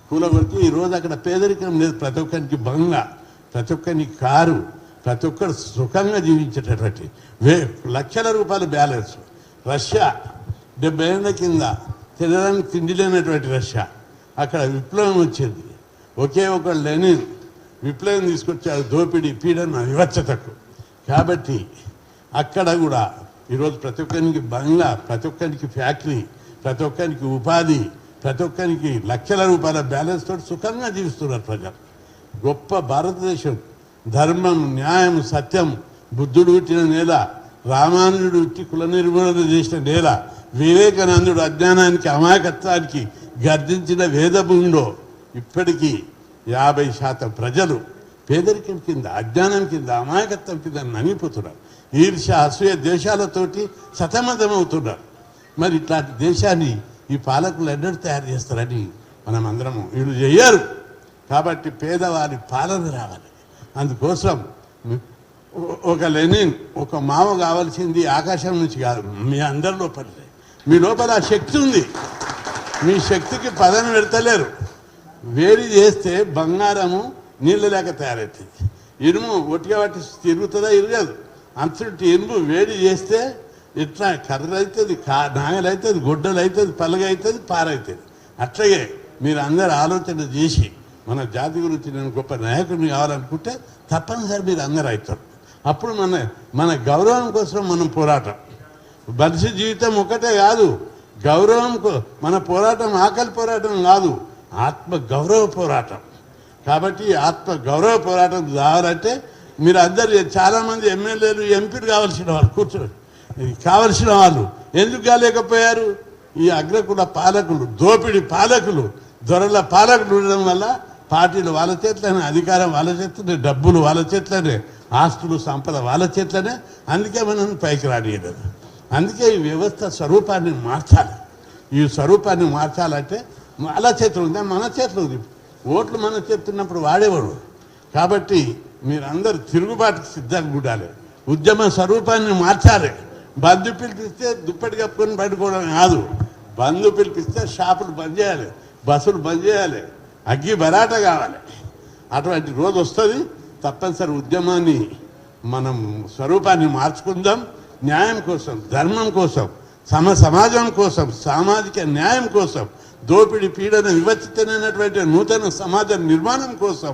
కూలగొట్టి ఈరోజు అక్కడ పేదరికం లేదు. ప్రతి ఒక్కరికి బంగ్లా, ప్రతి ఒక్కరికి కారు, ప్రతి ఒక్కరు సుఖంగా జీవించేటటువంటి లక్షల రూపాయల బ్యాలెన్స్. రష్యా 70 ఏళ్ళ కింద తినడానికి తిండి లేనటువంటి రష్యా, అక్కడ విప్లవం వచ్చింది. ఒకే ఒక లెనిన్ విప్లవం తీసుకొచ్చారు, దోపిడీ, పీడన, వివక్షతకు. కాబట్టి అక్కడ కూడా ఈరోజు ప్రతి ఒక్కరికి బంగ్లా, ప్రతి ఒక్కరికి ఫ్యాక్టరీ, ప్రతి ఒక్కరికి ఉపాధి, ప్రతి ఒక్కరికి లక్షల రూపాయల బ్యాలెన్స్ తోటి సుఖంగా జీవిస్తున్నారు ప్రజలు. గొప్ప భారతదేశం, ధర్మం, న్యాయం, సత్యం, బుద్ధుడు పుట్టిన నేల, రామానుజుడు పుట్టి కుల నిర్మూలన చేసిన నేల, వివేకానందుడు అజ్ఞానానికి అమాయకత్వానికి గర్జించిన వేదభూమిలో ఇప్పటికీ 50% ప్రజలు పేదరికం కింద, అజ్ఞానం కింద, అమాయకత్వం కింద నలిగిపోతున్నారు. ఈర్ష్య, అసూయ దేశాలతోటి సతమతమవుతున్నారు. మరి ఇట్లాంటి దేశాన్ని ఈ పాలకులు ఎన్నడూ తయారు చేస్తారని మనం అందరము వీళ్ళు చెయ్యరు. కాబట్టి పేదవారి పాలన రావాలి. అందుకోసం ఒక లెనిన్, ఒక మావ కావాల్సింది ఆకాశం నుంచి కాదు, మీ అందరి లోపలే. మీ లోపల ఆ శక్తి ఉంది. మీ శక్తికి పదన పెడతలేరు. వేడి చేస్తే బంగారము నీళ్ళు లేక తయారవుతుంది. ఇనుము ఒట్టిగా పట్టి తిరుగుతుందా? ఇరగదు. అంతటి ఇనుము వేడి చేస్తే ఇట్లా కర్ర అవుతుంది, నాగలు అవుతుంది, గొడ్డలు అవుతుంది, పలగ అవుతుంది, పారవుతుంది. అట్లాగే మీరు అందరు ఆలోచన చేసి మన జాతి గురించి నేను గొప్ప నాయకుడిని కావాలనుకుంటే తప్పనిసరి మీరు అందరు అవుతారు. అప్పుడు మన గౌరవం కోసం మనం పోరాటం. మనిషి జీవితం ఒకటే కాదు, గౌరవం మన పోరాటం ఆకలి పోరాటం కాదు, ఆత్మ గౌరవ పోరాటం. కాబట్టి ఆత్మ గౌరవ పోరాటం కావాలంటే మీరు అందరు చాలామంది ఎమ్మెల్యేలు, ఎంపీలు కావాల్సిన వాళ్ళు కావలసిన వాళ్ళు ఎందుకు కాలేకపోయారు? ఈ అగ్రకుల పాలకులు, దోపిడి పాలకులు, దొరల పాలకులు ఉండడం వల్ల పార్టీలు వాళ్ళ చేతిలోనే, అధికారం వాళ్ళ చేతిలోనే, డబ్బులు వాళ్ళ చేతిలోనే, ఆస్తులు సంపద వాళ్ళ చేతిలోనే. అందుకే మనం పైకి రానియలేదు. అందుకే ఈ వ్యవస్థ స్వరూపాన్ని మార్చాలి. ఈ స్వరూపాన్ని మార్చాలంటే వాళ్ళ చేతులు ఉందా? మన చేతులు ఉంది. ఓట్లు మనం చెప్తున్నప్పుడు వాడేవాడు. కాబట్టి మీరందరూ తిరుగుబాటుకు సిద్ధంగా ఉండాలి. ఉద్యమ స్వరూపాన్ని మార్చాలి. బంధు పిలిపిస్తే దుప్పటి కప్పుకొని పడుకోవడం కాదు. బంధు పిలిపిస్తే షాపులు బంద్ చేయాలి, బస్సులు బంద్ చేయాలి, అగ్గి బరాట కావాలి. అటువంటి రోజు వస్తుంది. తప్పనిసరి ఉద్యమాన్ని మనం స్వరూపాన్ని మార్చుకుందాం. న్యాయం కోసం, ధర్మం కోసం, సమాజం కోసం, సామాజిక న్యాయం కోసం, దోపిడి పీడన వివక్షితమైనటువంటి నూతన సమాజ నిర్మాణం కోసం,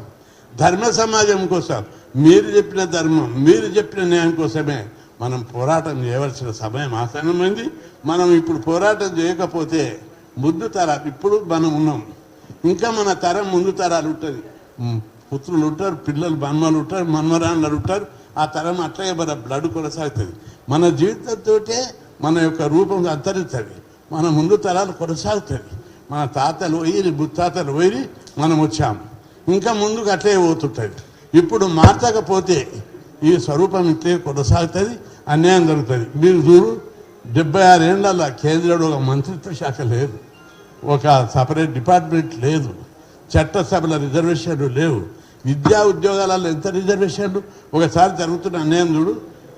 ధర్మ సమాజం కోసం, మీరు చెప్పిన ధర్మం, మీరు చెప్పిన న్యాయం కోసమే మనం పోరాటం చేయవలసిన సమయం ఆసన్నమైంది. మనం ఇప్పుడు పోరాటం చేయకపోతే ముందు తరాలు, ఇప్పుడు మనం ఉన్నాం, ఇంకా మన తరం ముందు తరాలు ఉంటుంది. పుత్రులు ఉంటారు, పిల్లలు మన్మలు ఉంటారు, మన్మరాన్లు ఉంటారు. ఆ తరం అట్లాగే మన బ్లడ్ కొనసాగుతుంది. మన జీవితంతో మన యొక్క రూపం అంతరిస్తుంది. మన ముందు తరాలు కొనసాగుతుంది. మన తాతలు పోయి ముత్తాతలు పోయి మనం వచ్చాము. ఇంకా ముందుకు అట్లే పోతుంటుంది. ఇప్పుడు మార్చకపోతే ఈ స్వరూపం ఇట్లే కొనసాగుతుంది, అన్యాయం జరుగుతుంది. మీరు చూడు, 76 ఏళ్ల కేంద్రంలో ఒక మంత్రిత్వ శాఖ లేదు, ఒక సపరేట్ డిపార్ట్మెంట్ లేదు, చట్టసభల రిజర్వేషన్లు లేవు, విద్యా ఉద్యోగాలలో ఎంత రిజర్వేషన్లు. ఒకసారి జరుగుతున్న అన్యాయం చూడు,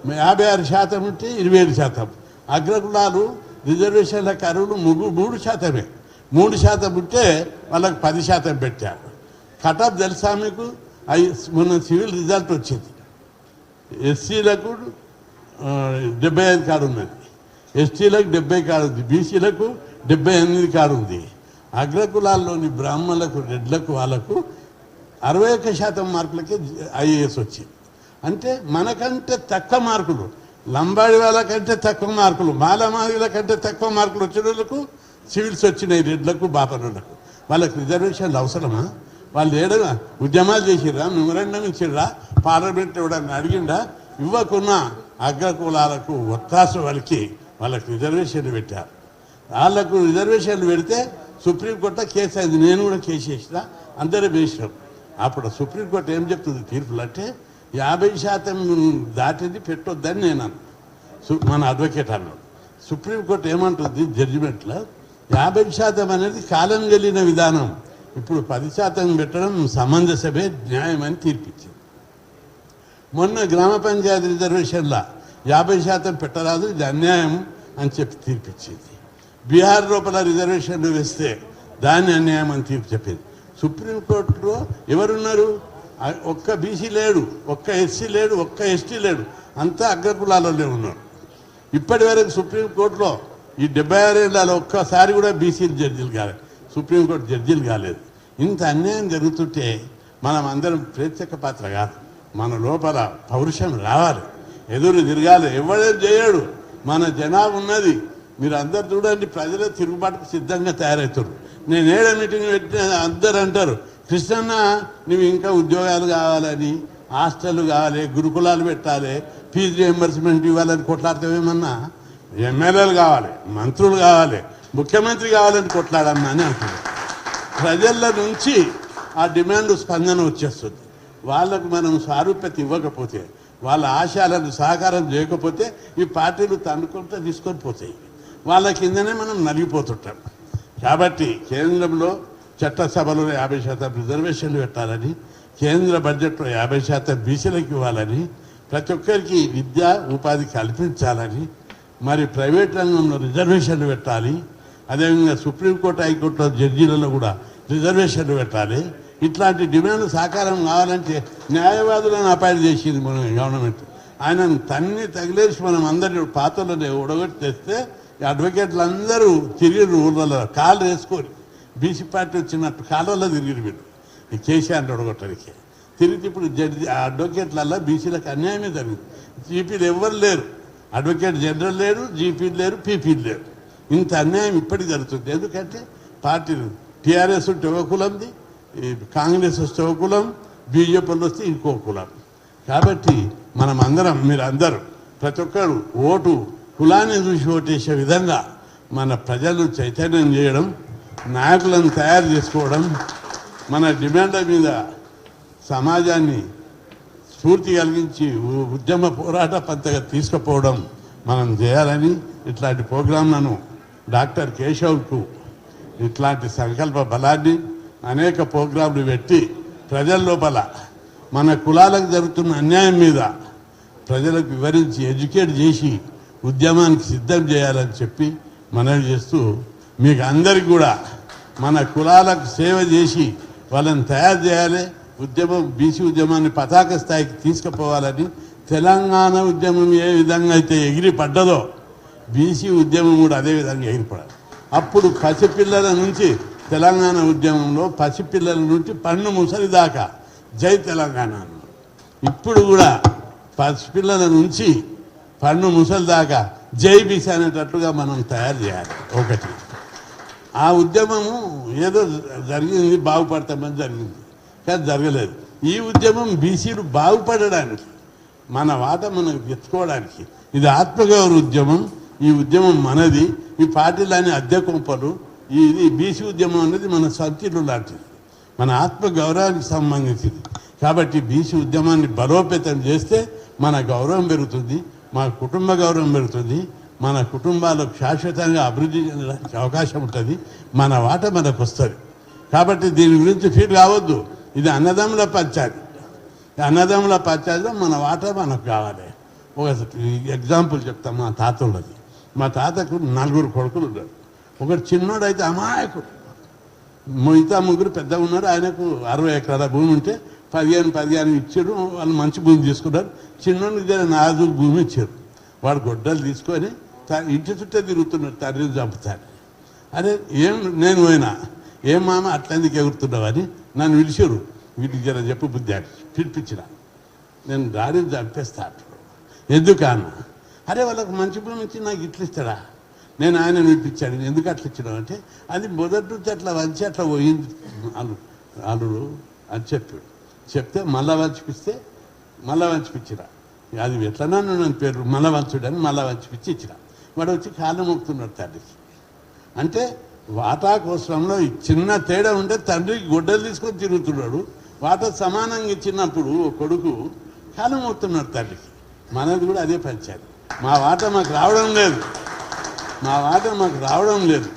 56% ఉంటే 27%. అగ్రకులాలు రిజర్వేషన్ల కరువులు 3%. 3% ఉంటే వాళ్ళకి 10% పెట్టారు. కటాఫ్ తెలుసా మీకు? మొన్న సివిల్ రిజల్ట్ వచ్చింది. ఎస్సీలకు 75 కాడు ఉన్నది, ఎస్టీలకు 70 కాడు ఉంది, బీసీలకు 78 కాడు ఉంది. అగ్రకులాల్లోని బ్రాహ్మణులకు, రెడ్లకు, వాళ్ళకు 61% మార్కులకి ఐఏఎస్ వచ్చింది. అంటే మనకంటే తక్కువ మార్కులు, లంబాడి వాళ్ళకంటే తక్కువ మార్కులు, మాలమాదిల కంటే తక్కువ మార్కులు వచ్చిన వాళ్ళకు సివిల్స్ వచ్చినాయి. రెడ్లకు, బాపనులకు. వాళ్ళకి రిజర్వేషన్లు అవసరమా? వాళ్ళు ఏడగా ఉద్యమాలు చేసిర్రా, మెమరాండం ఇచ్చిర్రా, పార్లమెంట్ ఇవ్వడానికి అడిగిండా? ఇవ్వకున్నా అగ్రకులాలకు ఒత్తాస వాళ్ళకి వాళ్ళకి రిజర్వేషన్లు పెట్టారు. వాళ్ళకు రిజర్వేషన్లు పెడితే సుప్రీంకోర్టు కేసు అయింది. నేను కూడా కేసు వేసిన, అందరూ వేసినాం. అప్పుడు సుప్రీంకోర్టు ఏం చెప్తుంది తీర్పులు అంటే 50% దాటింది పెట్టొద్దని నేను అన్నాను. మన అడ్వకేట్ అన్నాడు. సుప్రీంకోర్టు ఏమంటుంది జడ్జిమెంట్లో, 50% అనేది కాలం వెళ్ళిన విధానం, ఇప్పుడు 10% పెట్టడం సమంజసమే, న్యాయం అని తీర్పిచ్చింది. మొన్న గ్రామ పంచాయతీ రిజర్వేషన్లో 50% పెట్టరాదు, ఇది అన్యాయం అని చెప్పి తీర్పిచ్చింది. బీహార్ లోపల రిజర్వేషన్లు వేస్తే దాన్ని అన్యాయం అని తీర్పు చెప్పింది. సుప్రీంకోర్టులో ఎవరున్నారు? ఒక్క బీసీ లేడు, ఒక్క ఎస్సీ లేడు, ఒక్క ఎస్టీ లేడు, అంతా అగ్రకులాలలో ఉన్నారు. ఇప్పటి వరకు సుప్రీంకోర్టులో ఈ 76 ఏళ్ళలో ఒక్కసారి కూడా బీసీలు జడ్జీలు కాలేదు, సుప్రీంకోర్టు జడ్జీలు కాలేదు. ఇంత అన్యాయం జరుగుతుంటే మనం అందరం ప్రేక్షక పాత్ర కాదు, మన లోపల పౌరుషం రావాలి, ఎదురు తిరగాలి. ఎవడేం చేయడు, మన జనాభా ఉన్నది. మీరు అందరు చూడండి, ప్రజల తిరుగుబాటుకు సిద్ధంగా తయారవుతారు. నేను ఏడ మీటింగ్ పెట్టిన అందరు అంటారు, కృష్ణన్న నువ్వు ఇంకా ఉద్యోగాలు కావాలని, హాస్టల్ కావాలి, గురుకులాలు పెట్టాలి, ఫీజు రియంబర్స్మెంట్ ఇవ్వాలని కొట్లాడతావేమన్నా? ఎమ్మెల్యేలు కావాలి, మంత్రులు కావాలి, ముఖ్యమంత్రి కావాలని కొట్లాడన్నా అని అంటున్నారు. ప్రజల నుంచి ఆ డిమాండ్ స్పందన వచ్చేస్తుంది. వాళ్ళకు మనం సారూప్యత ఇవ్వకపోతే, వాళ్ళ ఆశయాలను సహకారం చేయకపోతే ఈ పార్టీలు తన్నుకుంటూ తీసుకొని పోతాయి. వాళ్ళ కిందనే మనం నలిగిపోతుంటాం. కాబట్టి కేంద్రంలో చట్టసభలో 50% రిజర్వేషన్లు పెట్టాలని, కేంద్ర బడ్జెట్లో 50% బీసీలకు ఇవ్వాలని, ప్రతి ఒక్కరికి విద్యా ఉపాధి కల్పించాలని, మరి ప్రైవేట్ రంగంలో రిజర్వేషన్లు పెట్టాలి. అదేవిధంగా సుప్రీంకోర్టు, హైకోర్టులో జడ్జీలలో కూడా రిజర్వేషన్లు పెట్టాలి. ఇట్లాంటి డిమాండ్లు సాకారం కావాలంటే న్యాయవాదులను అపాయింట్ చేసింది మన గవర్నమెంట్. ఆయనను తన్ని తగిలేసి మనం అందరినీ పాత్రలను ఉడగొట్టి తెస్తే అడ్వకేట్లు అందరూ తిరిగిరు ఊళ్ళలో, కాళ్ళు వేసుకొని బీసీ పార్టీ వచ్చినట్టు కాళ్ళల్లో తిరిగిరు వీళ్ళు ఈ కేసీఆర్ ఉడగొట్టడానికి. తిరిగి ఇప్పుడు జడ్జి అడ్వకేట్లల్లో బీసీలకు అన్యాయమే జరిగింది. జీపీలు ఎవ్వరు లేరు, అడ్వకేట్ జనరల్ లేరు, జీపీలు లేరు, పీపీలు లేరు. ఇంత అన్యాయం ఇప్పటికి జరుగుతుంది. ఎందుకంటే పార్టీలు టీఆర్ఎస్ ఉంటే ఒక కులంది, కాంగ్రెస్ వస్తే ఒక కులం, బీజేపీలు వస్తే ఇంకో కులం. కాబట్టి మనం అందరం, మీరు అందరూ ప్రతి ఒక్కరు ఓటు కులాన్ని చూసి ఓటేసే విధంగా మన ప్రజలను చైతన్యం చేయడం, నాయకులను తయారు చేసుకోవడం, మన డిమాండ్ల మీద సమాజాన్ని స్ఫూర్తి కలిగించి ఉద్యమ పోరాట పంతగా తీసుకుపోవడం మనం చేయాలని ఇట్లాంటి ప్రోగ్రాంలను డాక్టర్ కేశవ్కు ఇట్లాంటి సంకల్ప బలాన్ని అనేక ప్రోగ్రాంలు పెట్టి ప్రజల లోపల మన కులాలకు జరుగుతున్న అన్యాయం మీద ప్రజలకు వివరించి ఎడ్యుకేట్ చేసి ఉద్యమానికి సిద్ధం చేయాలని చెప్పి మనవి చేస్తూ మీకు అందరికీ కూడా మన కులాలకు సేవ చేసి వాళ్ళని తయారు చేయాలి, ఉద్యమం బీసీ ఉద్యమాన్ని పతాక స్థాయికి తీసుకుపోవాలని, తెలంగాణ ఉద్యమం ఏ విధంగా అయితే ఎగిరి పడ్డదో బీసీ ఉద్యమం కూడా అదే విధంగా ఎగిరిపడాలి. అప్పుడు పసిపిల్లల నుంచి తెలంగాణ ఉద్యమంలో పసిపిల్లల నుంచి పన్ను ముసలి దాకా జై తెలంగాణ అన్నారు. ఇప్పుడు కూడా పసిపిల్లల నుంచి పన్ను ముసలి దాకా జై బీసీ అనేటట్లుగా మనం తయారు చేయాలి. ఒకటి ఆ ఉద్యమము ఏదో జరిగింది, బాగుపడతామని జరిగింది, కానీ జరగలేదు. ఈ ఉద్యమం బీసీలు బాగుపడడానికి, మన వాట మనకు తెచ్చుకోవడానికి, ఇది ఆత్మగౌరవ ఉద్యమం. ఈ ఉద్యమం మనది. ఈ పార్టీలని అద్దె కొంపలు, ఇది బీసీ ఉద్యమం అనేది మన సంతిలు లాంటిది, మన ఆత్మగౌరవానికి సంబంధించింది. కాబట్టి బీసీ ఉద్యమాన్ని బలోపేతం చేస్తే మన గౌరవం పెరుగుతుంది, మన కుటుంబ గౌరవం పెరుగుతుంది, మన కుటుంబాలకు శాశ్వతంగా అభివృద్ధి చెందడానికి అవకాశం ఉంటుంది, మన వాట మనకు వస్తుంది. కాబట్టి దీని గురించి ఫీల్ కావద్దు. ఇది అన్నదమ్ముల పంచాయతీ. అన్నదమ్ముల పంచాయతీలో మన వాట మనకు కావాలి. ఒక ఎగ్జాంపుల్ చెప్తాం. మా తాత ఉన్నది. మా తాతకు 4 కొడుకులు ఉన్నారు. ఒకటి చిన్నోడు అయితే అమాయకుడు, మిగతా 3 పెద్దగా ఉన్నారు. ఆయనకు 60 ఎకరాల భూమి ఉంటే 15 ఇచ్చారు. వాళ్ళు మంచి భూమి తీసుకున్నారు. చిన్నోడికి 4 భూమి ఇచ్చారు. వాడు గొడ్డలు తీసుకొని ఇంటి చుట్టే తిరుగుతున్నాడు, తండ్రిని చంపుతాడు. అరే నేను పోయినా, ఏం మామ అట్లా ఎందుకు ఎగురుతున్నావని నన్ను పిలిచారు. వీటికి జర చెప్పు బుద్ధి పిలిపించిన, నేను దారిని చంపేస్తా అంటాడు. ఎందుకు అన్న? అరే వాళ్ళకి మంచి భూమి ఇచ్చి నాకు ఇట్లా ఇస్తాడా? నేను ఆయన పిలిపించాను. ఎందుకు అట్లా ఇచ్చినావు అంటే, అది మొదటి నుంచి అట్లా వంచి అట్లా పోయింది అల్లుడు అని చెప్పాడు. చెప్తే మళ్ళా వంచిపిస్తే మళ్ళా వంచిపిచ్చిరా. అది ఎట్లన్నా నన్ను పేరు మళ్ళా వంచుడని మళ్ళా వంచిపిచ్చి ఇచ్చిరా. వాడు వచ్చి కాళ్ళు మొక్కుతున్నాడు తండ్రికి. అంటే వాటా కోసంలో చిన్న తేడా ఉంటే తండ్రికి గొడ్డలు తీసుకొని తిరుగుతున్నాడు. వాటా సమానంగా ఇచ్చినప్పుడు కొడుకు కాళ్ళు మొక్కుతున్నాడు తండ్రికి. మనది కూడా అదే పంచాలి. మా వాటా మాకు రావడం లేదు, మా వాటా మాకు రావడం లేదు.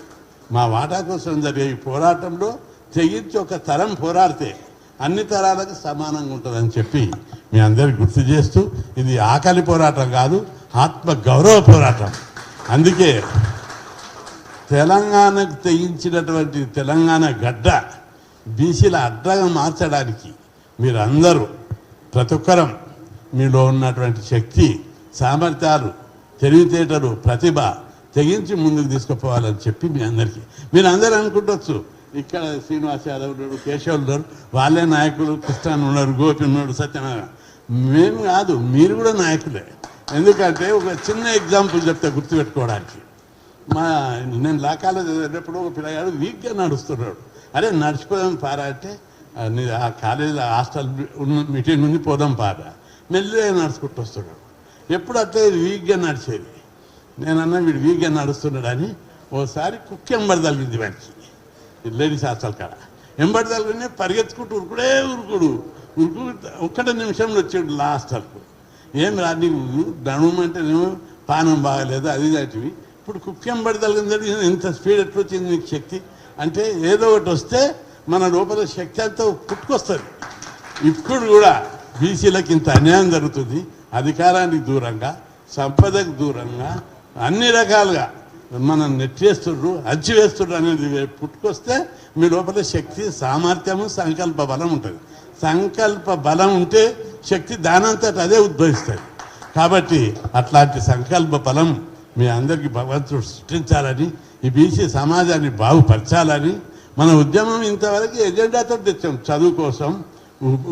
మా వాటా కోసం జరిగే ఈ పోరాటంలో తెగించి ఒక తరం పోరాడితే అన్ని తరాలకు సమానంగా ఉంటుందని చెప్పి మీ అందరికి గుర్తు చేస్తూ, ఇది ఆకలి పోరాటం కాదు, ఆత్మ గౌరవ పోరాటం. అందుకే తెలంగాణకు తెగించినటువంటి తెలంగాణ గడ్డ బీసీల అడ్డగా మార్చడానికి మీరందరూ ప్రతి ఒక్కరం మీలో ఉన్నటువంటి శక్తి, సామర్థ్యాలు, తెలివితేటలు, ప్రతిభ తెగించి ముందుకు తీసుకుపోవాలని చెప్పి మీ అందరికీ. మీరు అందరూ అనుకుంటవచ్చు ఇక్కడ శ్రీనివాస్ యాదవ్ ఉన్నాడు, కేశవ్ ఉన్నారు, వాళ్ళే నాయకులు, కృష్ణన్ ఉన్నారు, గోపి ఉన్నాడు, సత్యనారాయణ. మేము కాదు, మీరు కూడా నాయకులే. ఎందుకంటే ఒక చిన్న ఎగ్జాంపుల్ చెప్తే గుర్తుపెట్టుకోవడానికి. నేను లా కాలేజ్ చదివేటప్పుడు ఒక పిల్లగాడు వీక్గా నడుస్తున్నాడు. అరే నడిచిపోదాం పారా అంటే, ఆ కాలేజీలో హాస్టల్ ఉన్న మీటింగ్ నుండి పోదాం పారా. మెల్లిగా నడుచుకుంటూ వస్తున్నాడు. ఎప్పుడు అట్లే వీక్గా నడిచేది. నేనన్నా వీడు వీక్గా నడుస్తున్నాడు అని. ఓసారి కుక్క ఎంబడి తగిలింది వాడికి, లేడీస్ హాస్టల్ కాడ. ఎంబడి తగిలింది, పరిగెత్తుకుంటూ ఉరుకుడు ఒక్కటే నిమిషంలో వచ్చాడు లా హాస్టల్కు. ఏం రా నీవు దణుమంటే నువ్వు పానం బాగలేదు అది దాటివి. ఇప్పుడు కుక్క ఎంబడి తగిలింది, ఎంత స్పీడ్ ఎట్లా వచ్చింది నీకు శక్తి అంటే? ఏదో ఒకటి వస్తే మన లోపల శక్తి అంతా పుట్టుకొస్తుంది. ఇప్పుడు కూడా బీసీలకు ఇంత అన్యాయం జరుగుతుంది. అధికారానికి దూరంగా, సంపదకు దూరంగా, అన్ని రకాలుగా మనం నెట్టేస్తుర్రు, అచ్చివేస్తుర్రు అనేది పుట్టుకొస్తే మీ లోపల శక్తి, సామర్థ్యము, సంకల్ప బలం ఉంటుంది. సంకల్ప బలం ఉంటే శక్తి దానంతట అదే ఉద్భవిస్తుంది. కాబట్టి అట్లాంటి సంకల్ప బలం మీ అందరికీ భగవంతుడు సృష్టించాలని, ఈ బీసీ సమాజాన్ని బాగుపరచాలని మన ఉద్యమం ఇంతవరకు ఎజెండాతో తెచ్చాం. చదువు కోసం,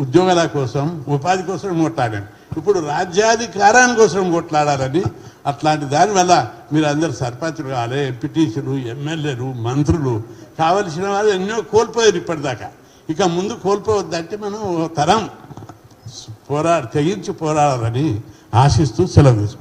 ఉద్యోగాల కోసం, ఉపాధి కోసం కొట్లాడాం. ఇప్పుడు రాజ్యాధికారాన్ని కోసం కొట్లాడాలని. అట్లాంటి దానివల్ల మీరు అందరు సర్పంచులు కావాలి, ఎంపీటీసీలు, ఎమ్మెల్యేలు, మంత్రులు కావలసిన వాళ్ళు ఎన్నో కోల్పోయారు ఇప్పటిదాకా. ఇక ముందు కోల్పోవద్దంటే మనం తరం తెగించి పోరాడాలని ఆశిస్తూ సెలవు తీసుకుంటాం.